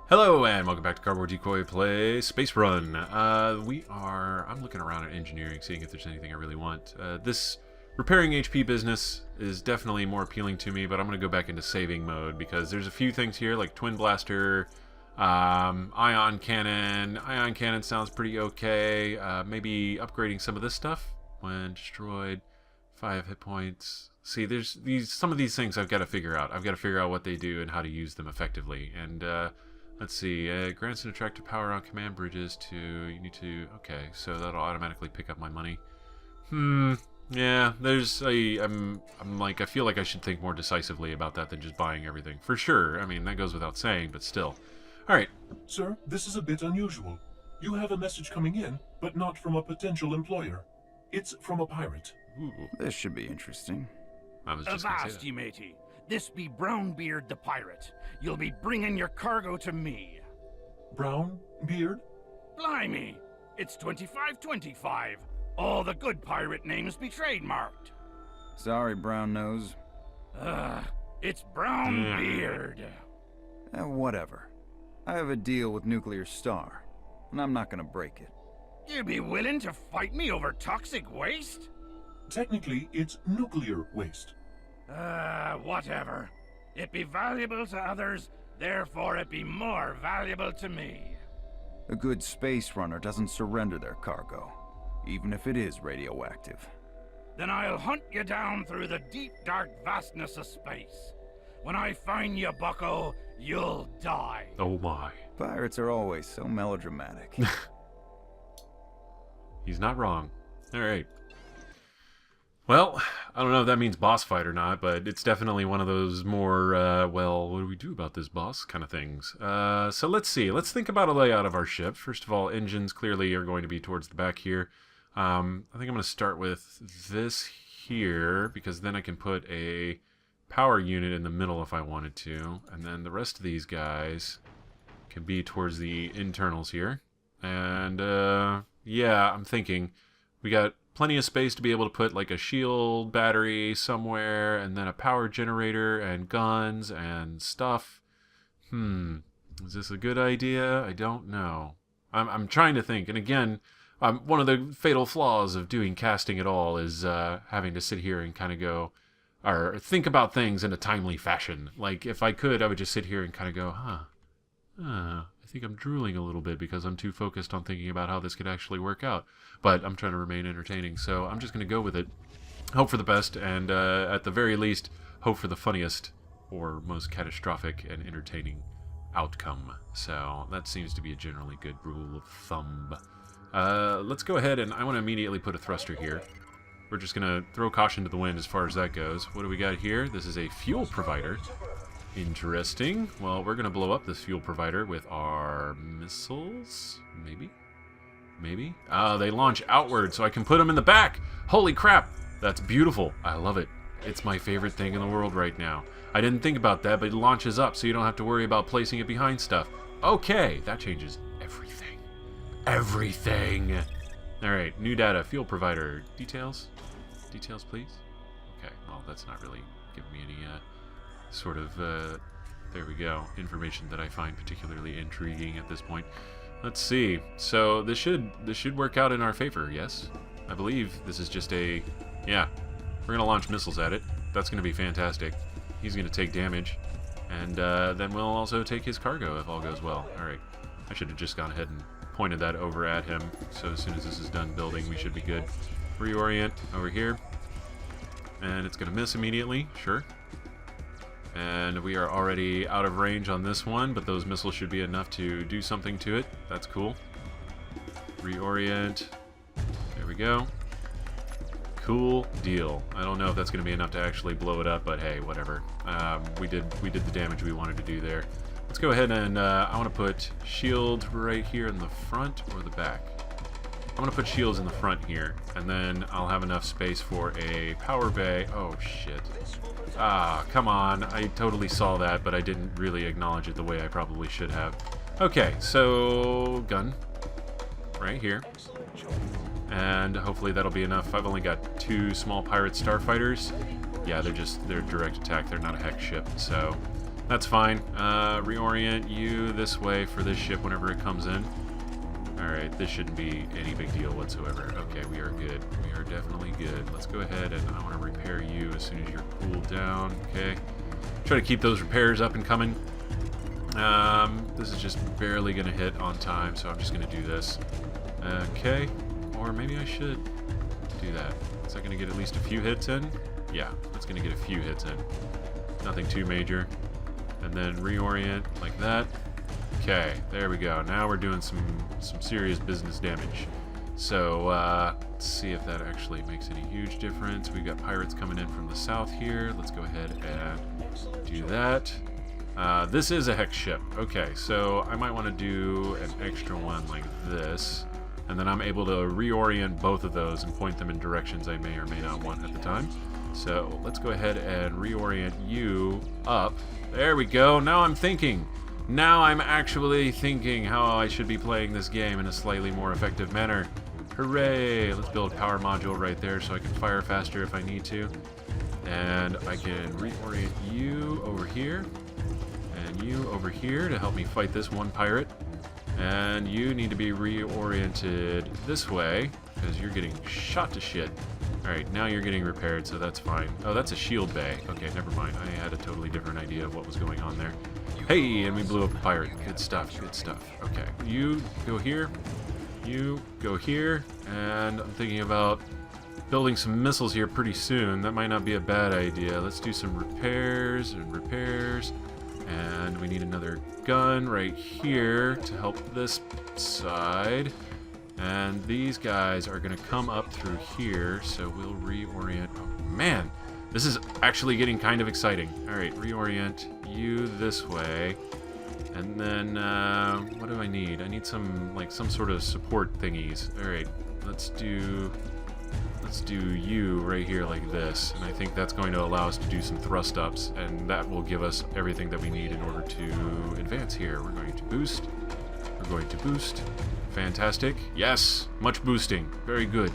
Hello and welcome back to Cardboard Decoy Play Space Run. I'm looking around at engineering, seeing if there's anything I really want. This repairing HP business is definitely more appealing to me, but I'm going to go back into saving mode because there's a few things here like Twin Blaster, Ion Cannon. Ion Cannon sounds pretty okay. Maybe upgrading some of this stuff. When destroyed, 5 hit points. See, there's some of these things I've got to figure out. I've got to figure out what they do and how to use them effectively. And let's see, grants an attractive power on command bridges to, okay, so that'll automatically pick up my money. Yeah, I feel like I should think more decisively about that than just buying everything. For sure, I mean, that goes without saying, but still. Alright. Sir, this is a bit unusual. You have a message coming in, but not from a potential employer. It's from a pirate. Ooh. This should be interesting. I was just gonna say Avast, that. ye matey. This be Brownbeard the pirate. You'll be bringing your cargo to me. Brownbeard? Blimey, it's 2525. All the good pirate names be trademarked. Sorry, Brown Nose. It's Brownbeard. Whatever. I have a deal with Nuclear Star, and I'm not gonna break it. You be willing to fight me over toxic waste? Technically, it's nuclear waste. Whatever. It be valuable to others, therefore it be more valuable to me. A good space runner doesn't surrender their cargo, even if it is radioactive. Then I'll hunt you down through the deep, dark vastness of space. When I find you, bucko, you'll die. Oh my. Pirates are always so melodramatic. He's not wrong. Alright. Well, I don't know if that means boss fight or not, but it's definitely one of those more, well, what do we do about this boss kind of things. So let's see. Let's think about a layout of our ship. First of all, engines clearly are going to be towards the back here. I think I'm going to start with this here, because then I can put a power unit in the middle if I wanted to. And then the rest of these guys can be towards the internals here. And, yeah, I'm thinking we got plenty of space to be able to put like a shield battery somewhere, and then a power generator and guns and stuff. Is this a good idea? I don't know. I'm trying to think, and again, one of the fatal flaws of doing casting at all is having to sit here and kind of go, or think about things in a timely fashion. Like, if I could, I would just sit here and kind of go, I think I'm drooling a little bit because I'm too focused on thinking about how this could actually work out. But I'm trying to remain entertaining, so I'm just going to go with it. Hope for the best, and at the very least, hope for the funniest or most catastrophic and entertaining outcome. So that seems to be a generally good rule of thumb. Let's go ahead, and I want to immediately put a thruster here. We're just going to throw caution to the wind as far as that goes. What do we got here? This is a fuel provider. Interesting. Well, we're going to blow up this fuel provider with our missiles. Maybe? Maybe? They launch outward, so I can put them in the back. Holy crap. That's beautiful. I love it. It's my favorite thing in the world right now. I didn't think about that, but it launches up, so you don't have to worry about placing it behind stuff. Okay, that changes everything. Everything. All right, new data. Fuel provider. Details? Details, please? Okay, well, that's not really giving me any... sort of, there we go, information that I find particularly intriguing at this point. Let's see. So this should work out in our favor, yes? I believe this is just a, yeah, we're going to launch missiles at it. That's going to be fantastic. He's going to take damage, and then we'll also take his cargo if all goes well. Alright, I should have just gone ahead and pointed that over at him, so as soon as this is done building, we should be good. Reorient over here, and it's going to miss immediately, sure. And we are already out of range on this one, but those missiles should be enough to do something to it. That's cool. Reorient. There we go. Cool deal. I don't know if that's going to be enough to actually blow it up, but hey, whatever. We did the damage we wanted to do there. Let's go ahead and I want to put shield right here in the front or the back. I'm going to put shields in the front here, and then I'll have enough space for a power bay. Oh, shit. Ah, come on. I totally saw that, but I didn't really acknowledge it the way I probably should have. Okay, so gun right here. And hopefully that'll be enough. I've only got 2 small pirate starfighters. Yeah, they're direct attack. They're not a hex ship, so That's fine. Reorient you this way for this ship whenever it comes in. Alright, this shouldn't be any big deal whatsoever. Okay, we are good. We are definitely good. Let's go ahead and I want to repair you as soon as you're cooled down. Okay. Try to keep those repairs up and coming. This is just barely going to hit on time, so I'm just going to do this. Okay. Or maybe I should do that. Is that going to get at least a few hits in? Yeah, that's going to get a few hits in. Nothing too major. And then reorient like that. Okay, there we go. Now we're doing some serious business damage. So, let's see if that actually makes any huge difference. We've got pirates coming in from the south here. Let's go ahead and do that. This is a hex ship. Okay, so I might want to do an extra one like this. And then I'm able to reorient both of those and point them in directions I may or may not want at the time. So let's go ahead and reorient you up. There we go. Now I'm thinking. Now I'm actually thinking how I should be playing this game in a slightly more effective manner. Hooray! Let's build a power module right there so I can fire faster if I need to. And I can reorient you over here. And you over here to help me fight this one pirate. And you need to be reoriented this way because you're getting shot to shit. Alright, now you're getting repaired, so that's fine. Oh, that's a shield bay. Okay, never mind. I had a totally different idea of what was going on there. Hey, and we blew up a pirate. Good stuff, good stuff. Okay, you go here. You go here. And I'm thinking about building some missiles here pretty soon. That might not be a bad idea. Let's do some repairs and repairs. And we need another gun right here to help this side. And these guys are going to come up through here, so we'll reorient. Oh, man, this is actually getting kind of exciting. All right, reorient you this way. And then, what do I need? I need some sort of support thingies. All right, let's do you right here like this. And I think that's going to allow us to do some thrust ups, and that will give us everything that we need in order to advance here. We're going to boost. We're going to boost. Fantastic. Yes, much boosting. Very good.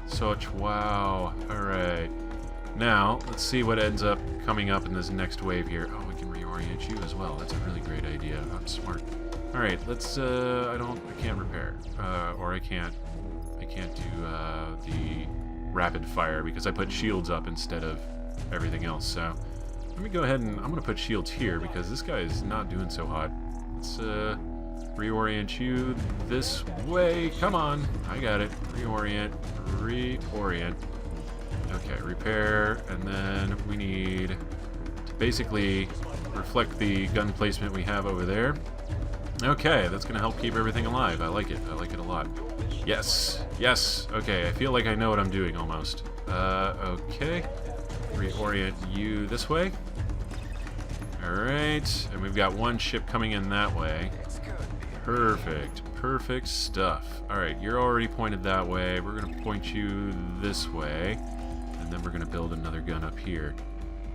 Such wow. Alright. Now, let's see what ends up coming up in this next wave here. Oh, we can reorient you as well. That's a really great idea. I'm smart. Alright, let's, I can't repair. Or I can't do, the rapid fire because I put shields up instead of everything else. So, let me go ahead and, I'm gonna put shields here because this guy is not doing so hot. Let's, reorient you this way. Come on. I got it. Reorient. Reorient. Okay, repair. And then we need to basically reflect the gun placement we have over there. Okay, that's going to help keep everything alive. I like it. I like it a lot. Yes. Yes. Okay, I feel like I know what I'm doing almost. Okay. Reorient you this way. Alright. And we've got one ship coming in that way. Perfect. Perfect stuff. Alright, you're already pointed that way. We're going to point you this way. And then we're going to build another gun up here.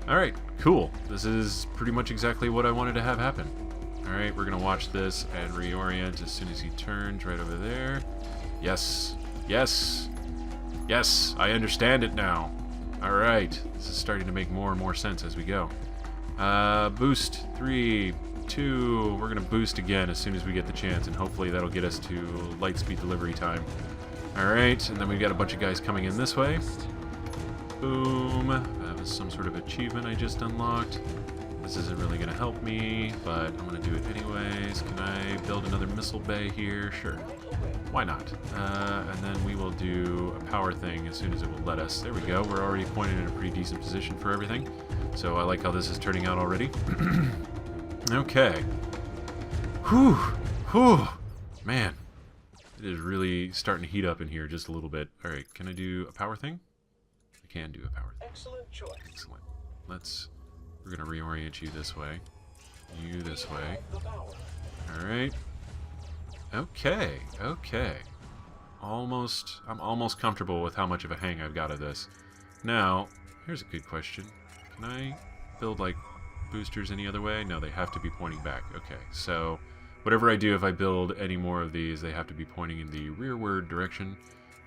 Alright, cool. This is pretty much exactly what I wanted to have happen. Alright, we're going to watch this and reorient as soon as he turns right over there. Yes. Yes. Yes, I understand it now. Alright, this is starting to make more and more sense as we go. Boost. 3, 2, we're going to boost again as soon as we get the chance, and hopefully that'll get us to light speed delivery time. Alright, and then we've got a bunch of guys coming in this way. Boom. That was some sort of achievement I just unlocked. This isn't really going to help me, but I'm going to do it anyways. Can I build another missile bay here? Sure. Why not? And then we will do a power thing as soon as it will let us. There we go. We're already pointed in a pretty decent position for everything. So I like how this is turning out already. Okay. Whew. Whew. Man. It is really starting to heat up in here just a little bit. Alright, can I do a power thing? I can do a power thing. Excellent choice. Excellent. We're going to reorient you this way. You this way. Alright. Okay. Okay. I'm almost comfortable with how much of a hang I've got of this. Now, here's a good question. Can I build, like, boosters any other way? No, they have to be pointing back. Okay, so whatever I do, if I build any more of these, they have to be pointing in the rearward direction.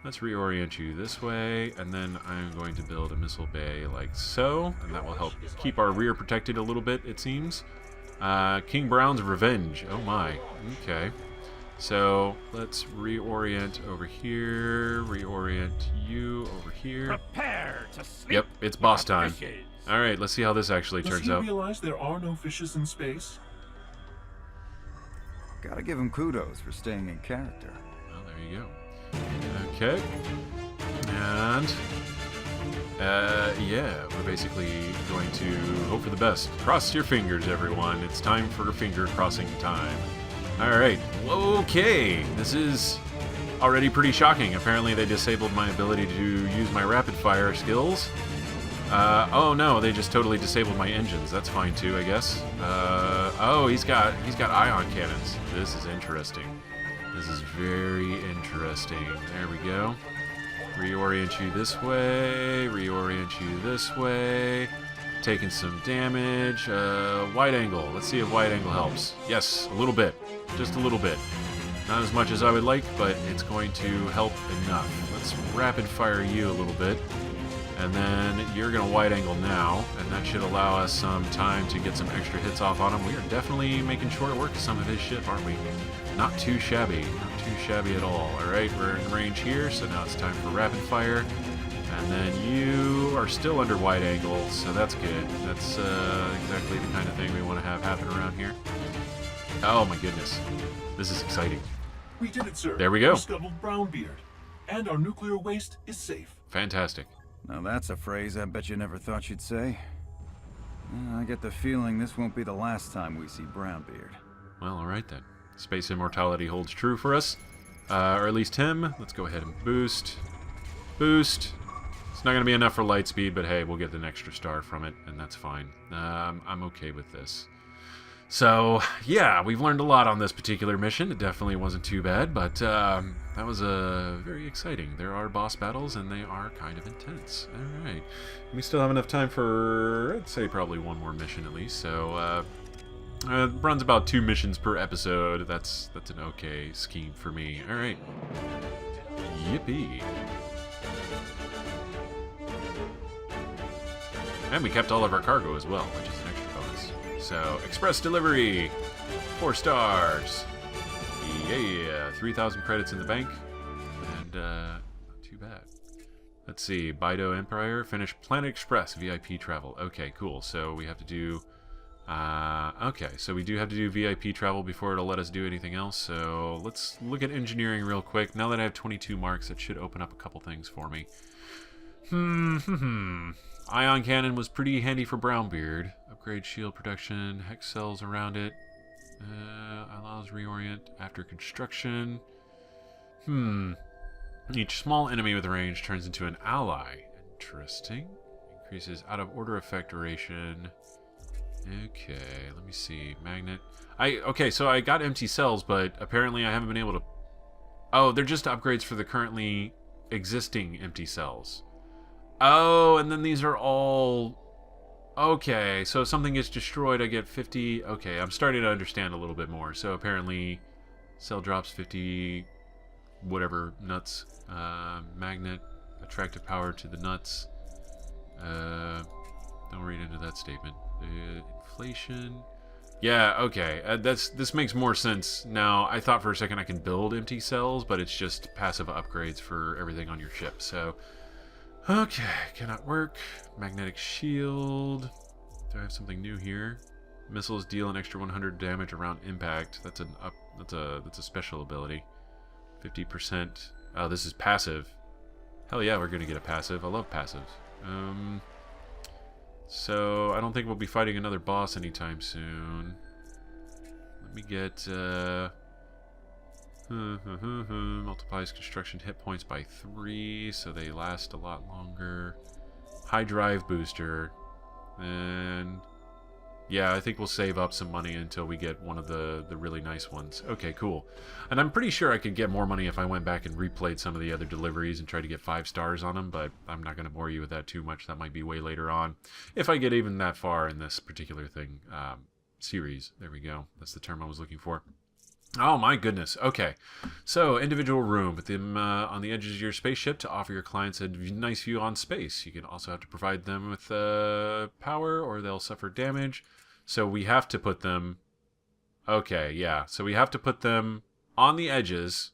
Let's reorient you this way, and then I'm going to build a missile bay like so, and that will help keep our rear protected a little bit, it seems. King Brown's Revenge. Oh my. Okay. So let's reorient over here. Reorient you over here. Prepare to sleep. Yep, it's with boss the time. fishes. All right, let's see how this actually Does turns he out. realize there are no fishes in space? Gotta give him kudos for staying in character. Well, there you go. Okay. And yeah, we're basically going to hope for the best. Cross your fingers, everyone. It's time for finger crossing time. All right. Okay. This is already pretty shocking. Apparently, they disabled my ability to use my rapid fire skills. Oh no, they just totally disabled my engines. That's fine too, I guess. Oh, he's got ion cannons. This is interesting. This is very interesting. There we go. Reorient you this way. Reorient you this way. Taking some damage. Wide angle. Let's see if wide angle helps. Yes, a little bit. Just a little bit. Not as much as I would like, but it's going to help enough. Let's rapid fire you a little bit. And then you're going to wide angle now, and that should allow us some time to get some extra hits off on him. We are definitely making short work of some of his shit, aren't we? Not too shabby. Not too shabby at all. Alright, we're in range here, so now it's time for rapid fire. And then you are still under wide angle, so that's good. That's exactly the kind of thing we want to have happen around here. Oh my goodness. This is exciting. We did it, sir. There we go. We scuttled Brownbeard. And our nuclear waste is safe. Fantastic. Now that's a phrase I bet you never thought you'd say. I get the feeling this won't be the last time we see Brownbeard. Well, alright then. Space immortality holds true for us. Or at least him. Let's go ahead and boost. Boost. It's not going to be enough for light speed, but hey, we'll get an extra star from it, and that's fine. I'm okay with this. So, yeah, we've learned a lot on this particular mission. It definitely wasn't too bad, but that was very exciting. There are boss battles, and they are kind of intense. Alright. We still have enough time for, I'd say, probably one more mission at least. So, it runs about 2 missions per episode. That's an okay scheme for me. Alright. Yippee. And we kept all of our cargo as well, which is an extra bonus. So, express delivery, 4 stars. Yeah, 3,000 credits in the bank, and not too bad. Let's see, Bido Empire, finish Planet Express VIP travel. Okay, cool. So we have to do. Okay, so we do have to do VIP travel before it'll let us do anything else. So let's look at engineering real quick. Now that I have 22 marks, that should open up a couple things for me. Ion cannon was pretty handy for Brownbeard. Upgrade shield protection, hex cells around it. Allows reorient after construction. Each small enemy with range turns into an ally. Interesting. Increases out of order effect duration. Okay, let me see. Magnet. Okay, so I got empty cells, but apparently I haven't been able to. Oh, they're just upgrades for the currently existing empty cells. Oh, and then these are all... Okay, so if something gets destroyed, I get 50... Okay, I'm starting to understand a little bit more. So apparently, cell drops 50... whatever, nuts. Magnet, attractive power to the nuts. Don't read into that statement. Inflation... Yeah, okay, this makes more sense now. I thought for a second I can build empty cells, but it's just passive upgrades for everything on your ship, so... Okay, cannot work. Magnetic shield. Do I have something new here? Missiles deal an extra 100 damage around impact. That's a special ability. 50%. Oh, this is passive. Hell yeah, we're gonna get a passive. I love passives. So I don't think we'll be fighting another boss anytime soon. Let me get multiplies construction hit points by 3, so they last a lot longer. High drive booster. And yeah, I think we'll save up some money until we get one of the really nice ones. Okay, cool. And I'm pretty sure I could get more money if I went back and replayed some of the other deliveries and tried to get 5 stars on them, but I'm not going to bore you with that too much. That might be way later on. If I get even that far in this particular thing, series. There we go. That's the term I was looking for. Oh my goodness. Okay. So, individual room. Put them on the edges of your spaceship to offer your clients a nice view on space. You can also have to provide them with power or they'll suffer damage. So we have to put them... Okay, yeah. So we have to put them on the edges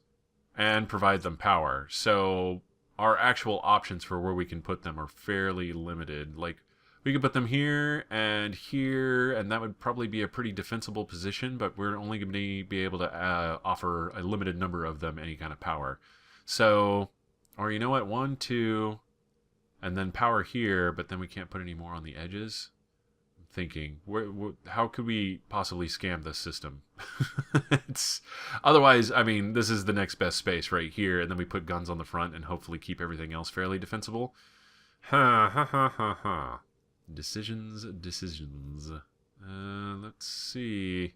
and provide them power. So our actual options for where we can put them are fairly limited. Like, we could put them here, and that would probably be a pretty defensible position, but we're only going to be able to offer a limited number of them any kind of power. So, or you know what, 1, 2, and then power here, but then we can't put any more on the edges. I'm thinking, how could we possibly scam this system? Otherwise, I mean, this is the next best space right here, and then we put guns on the front and hopefully keep everything else fairly defensible. Ha ha ha ha ha. Decisions. Let's see.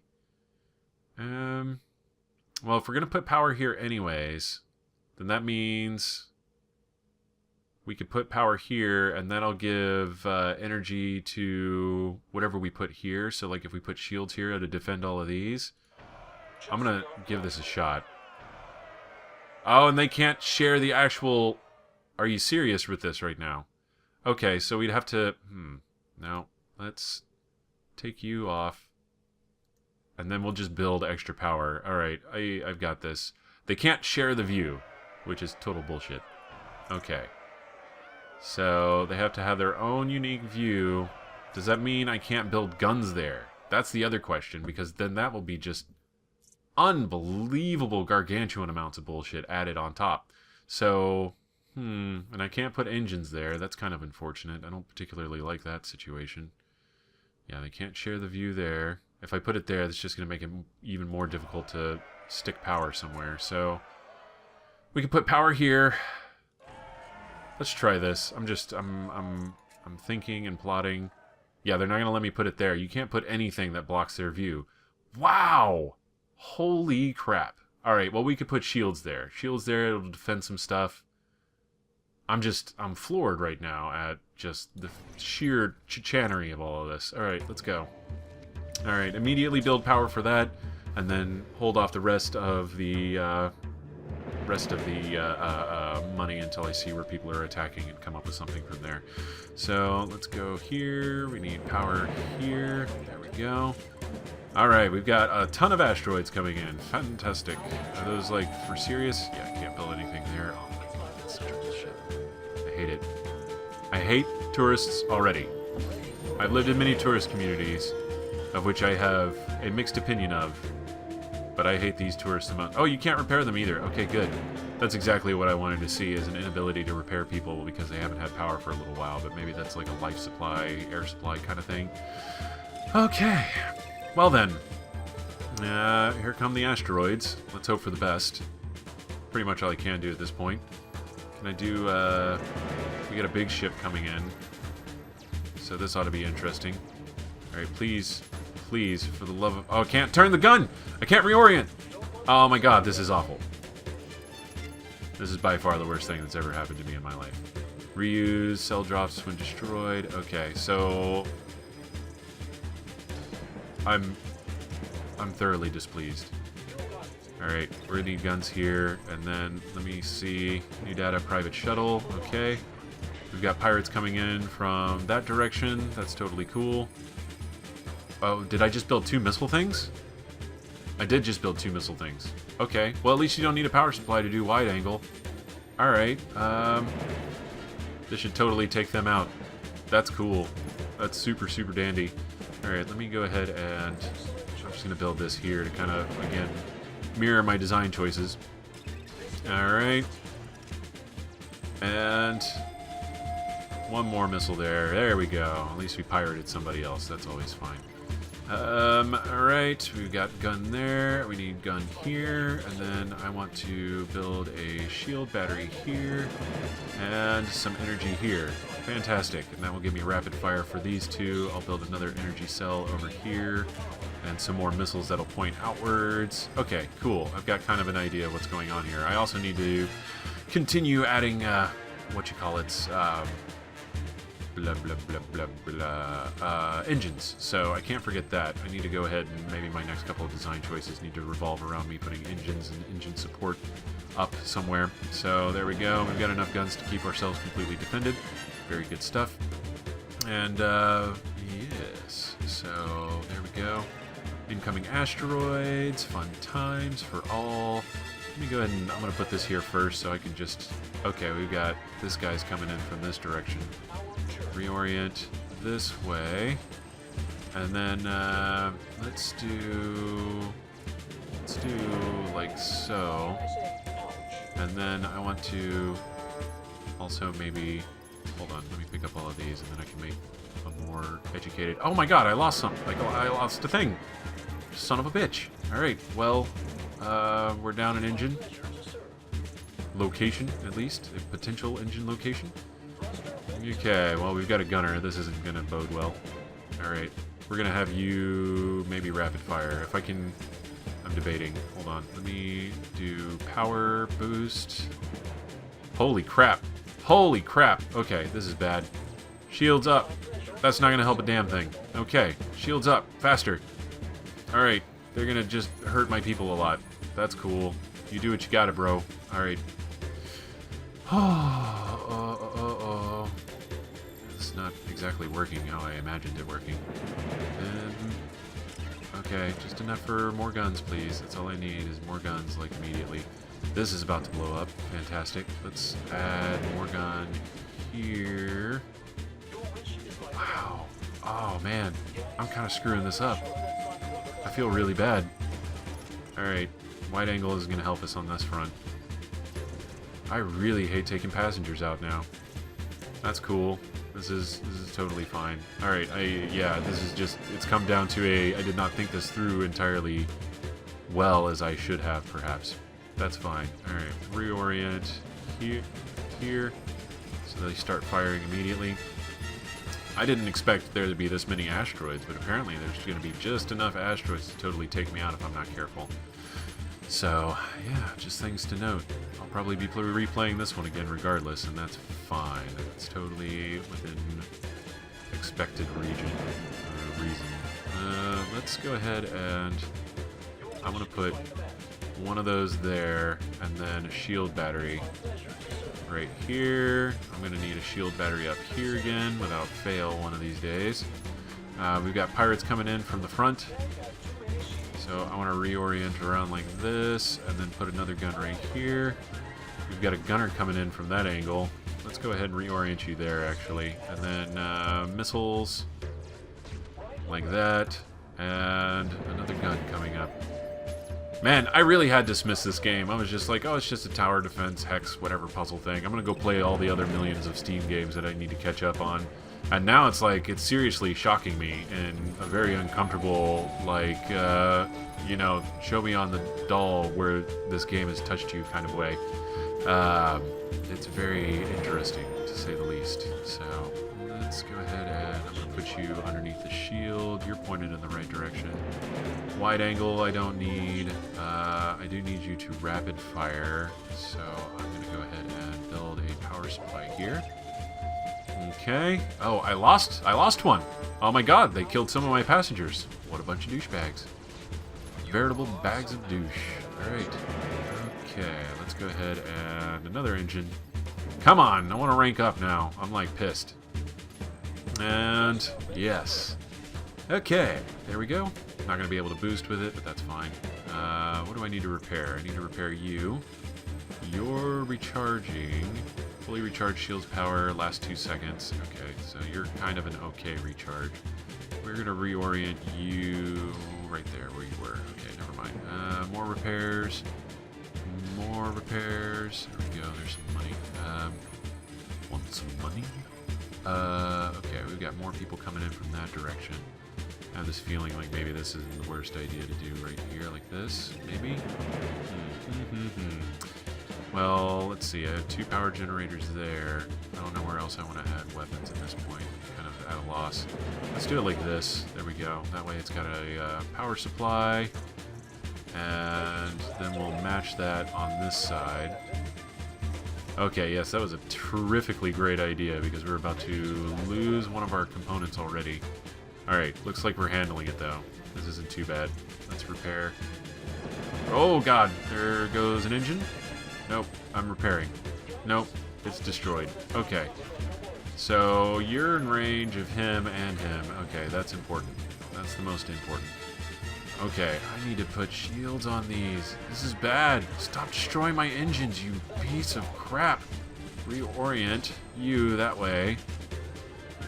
Well, if we're going to put power here anyways, then that means we could put power here, and that'll give energy to whatever we put here. So, like, if we put shields here to defend all of these, I'm going to give this a shot. Oh, and they can't share the actual... Are you serious with this right now? Okay, so we'd have to... No, let's take you off. And then we'll just build extra power. Alright, I've got this. They can't share the view, which is total bullshit. Okay. So, they have to have their own unique view. Does that mean I can't build guns there? That's the other question, because then that will be just unbelievable gargantuan amounts of bullshit added on top. So... and I can't put engines there. That's kind of unfortunate. I don't particularly like that situation. Yeah, they can't share the view there. If I put it there, that's just going to make it even more difficult to stick power somewhere. So, we can put power here. Let's try this. I'm thinking and plotting. Yeah, they're not going to let me put it there. You can't put anything that blocks their view. Wow! Holy crap. Alright, well, we could put shields there. Shields there, it'll defend some stuff. I'm floored right now at just the sheer chicanery of all of this. Alright, let's go. Alright, immediately build power for that, and then hold off the rest of the money until I see where people are attacking and come up with something from there. So, let's go here. We need power here. There we go. Alright, we've got a ton of asteroids coming in. Fantastic. Are those, like, for serious? Yeah, I can't build anything there. Oh my god, that's such bullshit. I hate it. I hate tourists already. I've lived in many tourist communities, of which I have a mixed opinion of, but I hate these tourists amount. Oh, you can't repair them either. Okay, good. That's exactly what I wanted to see, is an inability to repair people because they haven't had power for a little while, but maybe that's like a life supply, air supply kind of thing. Okay. Well then. Here come the asteroids. Let's hope for the best. Pretty much all I can do at this point. Can I do, we got a big ship coming in. So this ought to be interesting. Alright, please, please, for the love of... Oh, I can't turn the gun! I can't reorient! Oh my god, this is awful. This is by far the worst thing that's ever happened to me in my life. Reuse, cell drops when destroyed. Okay, so... I'm thoroughly displeased. Alright, we're gonna need guns here, and then, let me see, new data, private shuttle, okay. We've got pirates coming in from that direction, that's totally cool. Oh, did I just build 2 missile things? I did just build 2 missile things. Okay, well at least you don't need a power supply to do wide angle. Alright, this should totally take them out. That's cool. That's super, super dandy. Alright, let me go ahead and... I'm just gonna build this here to kind of, again, mirror my design choices. Alright. And... 1 more missile there. There we go. At least we pirated somebody else. That's always fine. Alright. We've got gun there. We need gun here. And then I want to build a shield battery here. And some energy here. Fantastic. And that will give me rapid fire for these 2. I'll build another energy cell over here. And some more missiles that'll point outwards. Okay, cool. I've got kind of an idea of what's going on here. I also need to continue adding, engines. So I can't forget that. I need to go ahead and maybe my next couple of design choices need to revolve around me putting engines and engine support up somewhere. So there we go. We've got enough guns to keep ourselves completely defended. Very good stuff. And, yes. So there we go. Incoming asteroids, fun times for all. Let me go ahead and I'm going to put this here first so I can just... Okay, we've got this guy's coming in from this direction. Reorient this way. And then let's do like so. And then I want to also maybe... Hold on, let me pick up all of these and then I can make a more educated... Oh my god, I lost some. Like, I lost a thing. Son of a bitch. Alright, well, we're down an engine. Location, at least. A potential engine location. Okay, well, we've got a gunner. This isn't going to bode well. Alright, we're going to have you maybe rapid fire. If I can... I'm debating. Hold on. Let me do power boost. Holy crap. Holy crap. Okay, this is bad. Shields up. That's not going to help a damn thing. Okay, shields up. Faster. Alright, they're going to just hurt my people a lot. That's cool. You do what you gotta, bro. Alright. It's not exactly working how I imagined it working. Okay, just enough for more guns, please. That's all I need is more guns, like, immediately. This is about to blow up. Fantastic. Let's add more gun here. Wow. Oh, man. I'm kind of screwing this up. I feel really bad. Alright. Wide angle is going to help us on this front. I really hate taking passengers out now. That's cool. This is totally fine. Alright, yeah, this is just, it's come down to I did not think this through entirely well as I should have, perhaps. That's fine. Alright, reorient here, so they start firing immediately. I didn't expect there to be this many asteroids, but apparently there's going to be just enough asteroids to totally take me out if I'm not careful. So, yeah, just things to note. I'll probably be replaying this one again regardless, and that's fine. It's totally within expected reason. Let's go ahead and I'm going to put one of those there, and then a shield battery right here. I'm going to need a shield battery up here again, without fail, one of these days. We've got pirates coming in from the front. So I want to reorient around like this, and then put another gun right here. We've got a gunner coming in from that angle. Let's go ahead and reorient you there, actually. And then missiles, like that, and another gun coming up. Man, I really had dismissed this game. I was just like, oh, it's just a tower defense, hex, whatever puzzle thing. I'm going to go play all the other millions of Steam games that I need to catch up on. And now it's like, it's seriously shocking me in a very uncomfortable, like, you know, show me on the doll where this game has touched you kind of way. It's very interesting, to say the least. So, let's go ahead and I'm going to put you underneath the shield. You're pointed in the right direction. Wide angle I don't need. I do need you to rapid fire. So, I'm going to go ahead and build a power supply here. Okay. Oh, I lost one. Oh my god, they killed some of my passengers. What a bunch of douchebags. Veritable bags of douche. Alright. Okay, let's go ahead and another engine. Come on, I want to rank up now. I'm like pissed. And yes. Okay, there we go. Not going to be able to boost with it, but that's fine. What do I need to repair? I need to repair you. You're recharging. Fully recharged shields power, last 2 seconds. Okay, so you're kind of an okay recharge. We're going to reorient you right there where you were. Okay, never mind. More repairs. More repairs. There we go, there's some money. Want some money? Okay, we've got more people coming in from that direction. I have this feeling like maybe this isn't the worst idea to do right here, like this. Maybe? Well, let's see. I have 2 power generators there. I don't know where else I want to add weapons at this point. Kind of at a loss. Let's do it like this. There we go. That way it's got a power supply. And then we'll match that on this side. Okay, yes, that was a terrifically great idea because we're about to lose one of our components already. Alright, looks like we're handling it though. This isn't too bad. Let's repair. Oh god, there goes an engine. Nope, I'm repairing. Nope, it's destroyed. Okay. So, you're in range of him and him. Okay, that's important. That's the most important. Okay, I need to put shields on these. This is bad. Stop destroying my engines, you piece of crap. Reorient you that way.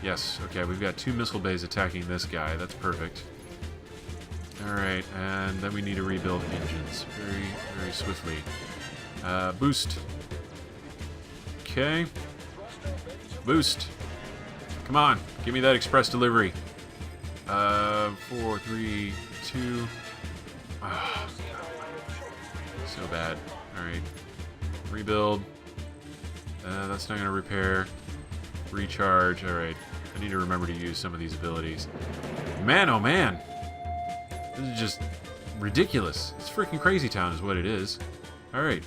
Yes, okay, we've got 2 missile bays attacking this guy. That's perfect. Alright, and then we need to rebuild engines very, very swiftly. Boost. Okay. Boost. Come on, give me that express delivery. 4, 3, 2. Ah, so bad. Alright. Rebuild. That's not going to repair. Recharge. Alright. I need to remember to use some of these abilities. Man, oh man! This is just ridiculous. It's freaking crazy town is what it is. Alright.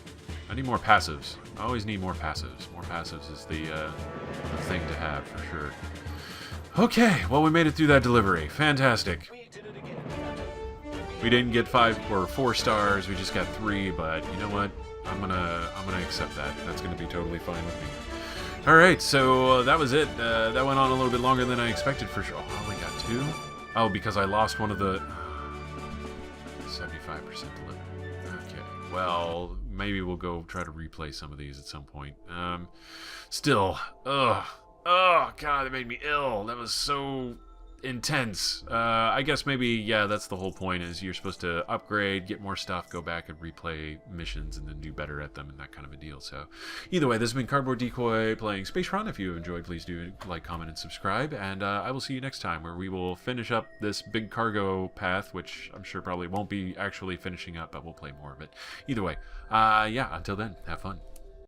I need more passives. I always need more passives. More passives is the thing to have, for sure. Okay, well, we made it through that delivery. Fantastic. We didn't get 5 or 4 stars. We just got 3, but you know what? I'm gonna accept that. That's gonna be totally fine with me. All right, so that was it. That went on a little bit longer than I expected for sure. Oh, I only got 2. Oh, because I lost one of the 75% delivery. Okay. Well, maybe we'll go try to replay some of these at some point. Still, ugh. Oh, God, that made me ill. That was so intense. I guess maybe, yeah, that's the whole point, is you're supposed to upgrade, get more stuff, go back and replay missions, and then do better at them, and that kind of a deal. So, either way, this has been Cardboard Decoy playing Space Run. If you enjoyed, please do like, comment, and subscribe, and I will see you next time, where we will finish up this big cargo path, which I'm sure probably won't be actually finishing up, but we'll play more of it. Either way, yeah, until then, have fun.